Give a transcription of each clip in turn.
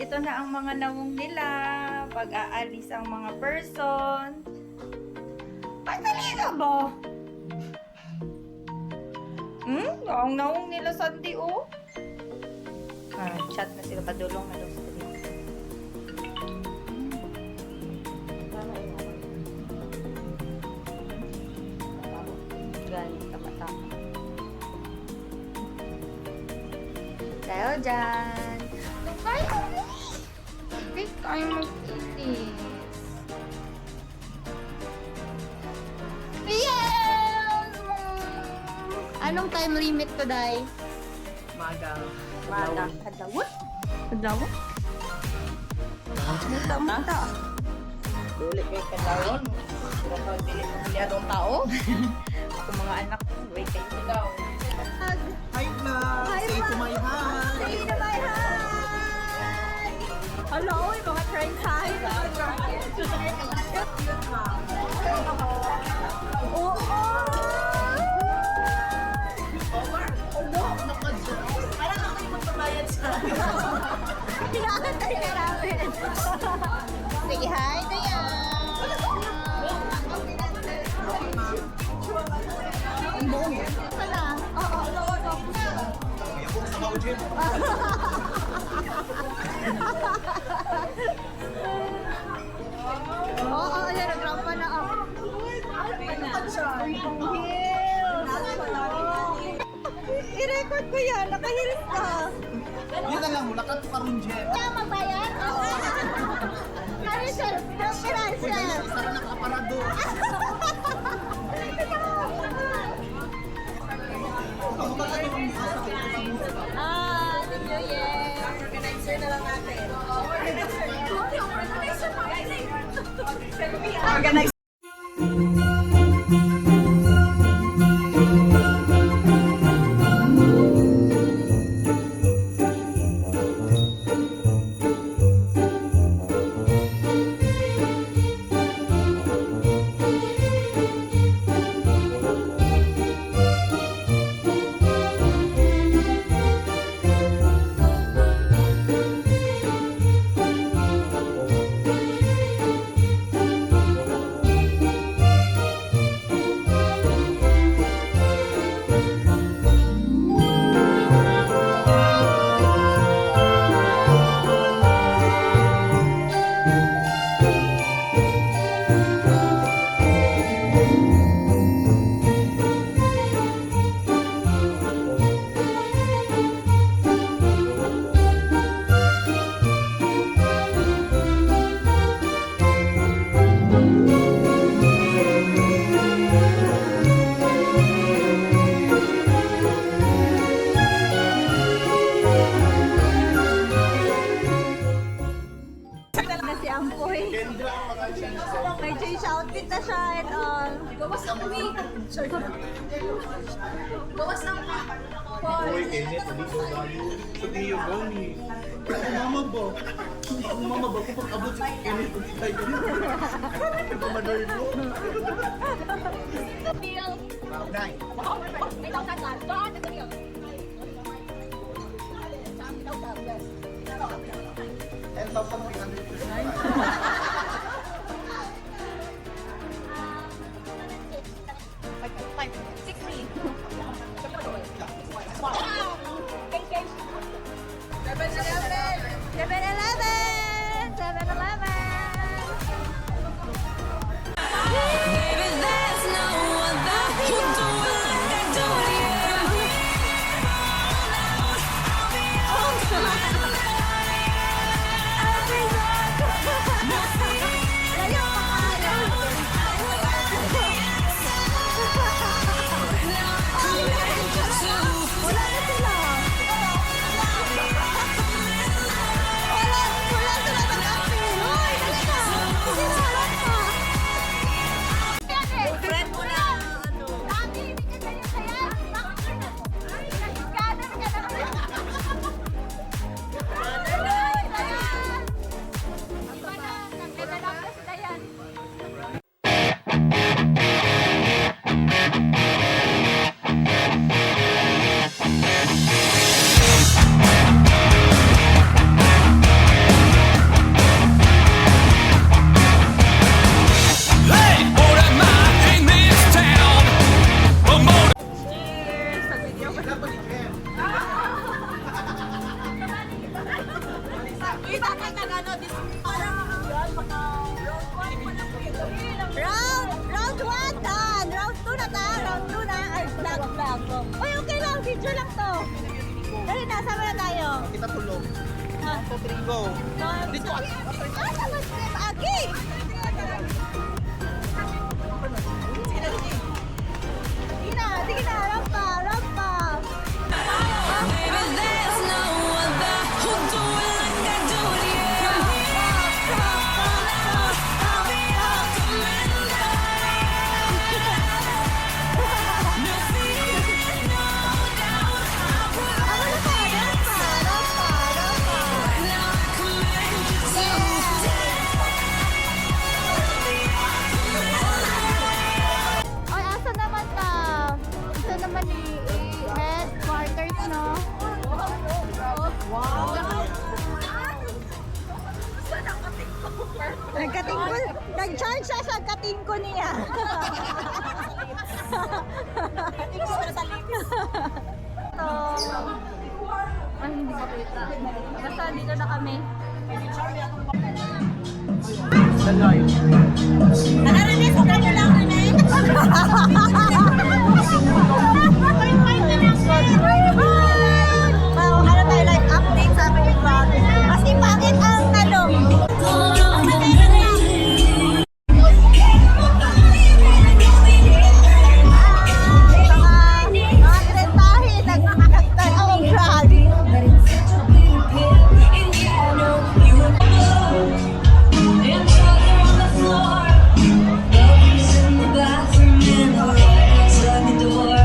ito na ang mga nawong nila. Pag-aalis ang mga person. Padali na ba? Ang nawong nila Sandy, oh. Chat na sila. Padulong na daw sila. Galing tama-tama. Tayo dyan. Okay, tayo mag-itis. Yes! Anong time limit today? Maga. Maga. Adlaw? Adlaw? Muta-muta. Duli kay kadawon. Kapag dili mo milyadong tao. Ako mga anak ko. Wait kayo daw. Hi vlog! Say to my hi! Say to my hi! Hello, mga friends, hi! Oo! Parang ako yung magbabayad sa Kailangan tayo na namin. Sige, hi, Dayan! Ang buong. Pala. Oo. Oo, ayan, nag-rampa na ako. I-record ko yan, nakahilis ka. Yun na lang, wala ka tukarong jet. Kaya magbayad? Oo. Ano siya? Transparency. Sara nakaparado. Thank you, yeah. Organizer na lang natin. Organizer. Si Ampoy. May change outfit na siya and all. Gawas ng wig. Gawas ng Uy, Kenneth, hindi ko tayo. Sabi niyo, Goni. Mama ba? Mama ba? Kung pag-abot si Kenneth, kung si tayo. Pamanar mo. Bill. Nay. May tawag ka. Doon. Ito Bill. 10,300. Wala Kita ka na gano'n. Round 1 done. Round 2 na ta. Round 2 na. Ay, vlog. Uy, okay lang. Video lang to. Dali na, sama na tayo. Kita tulong. Go. Dito. Ah, naman step. Agi! Sige na. Rampa. Ay, asa naman ka? Asa naman ni headquarters, no? Wow! Nagkatingko, nag-charge siya sa katingko niya. Ito. Ay, hindi makita. Basta dito na kami. Nakarinig, huwag ka lang rin ano tayo, like update sa akin yung vlog. Kasi bakit ang talong? Mga trentahe, nagkakastan ang drag. In the bathroom in the right outside the door.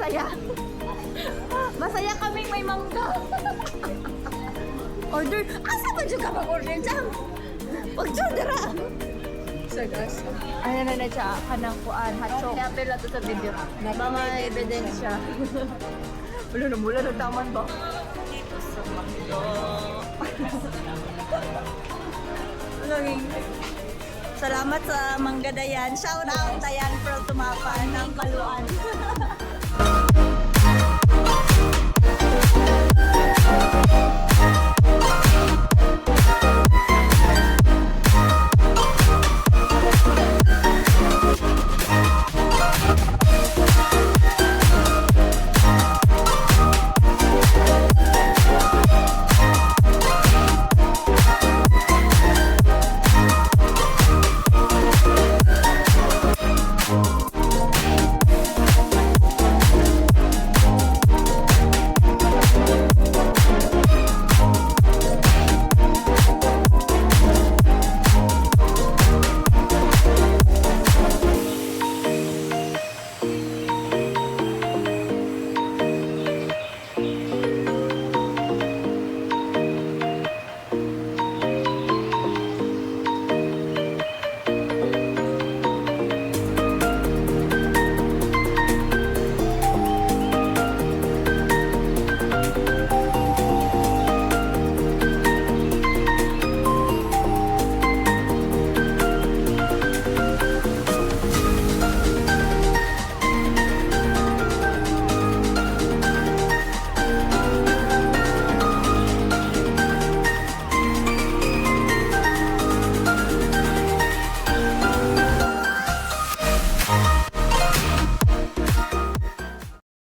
masaya. Masaya kaming may mangga. Order. Asa ba dyan ka mag-order dyan? Pag-order ah. Ayan na siya, kanang kuan, hachok. Sinapil na to sa video. Mga ebidensya. Wala na mula na taman ba? Dito sa Mangga. Salamat sa Mangga Dayan. Shout out Dayan from Tumapan ng Kaluan.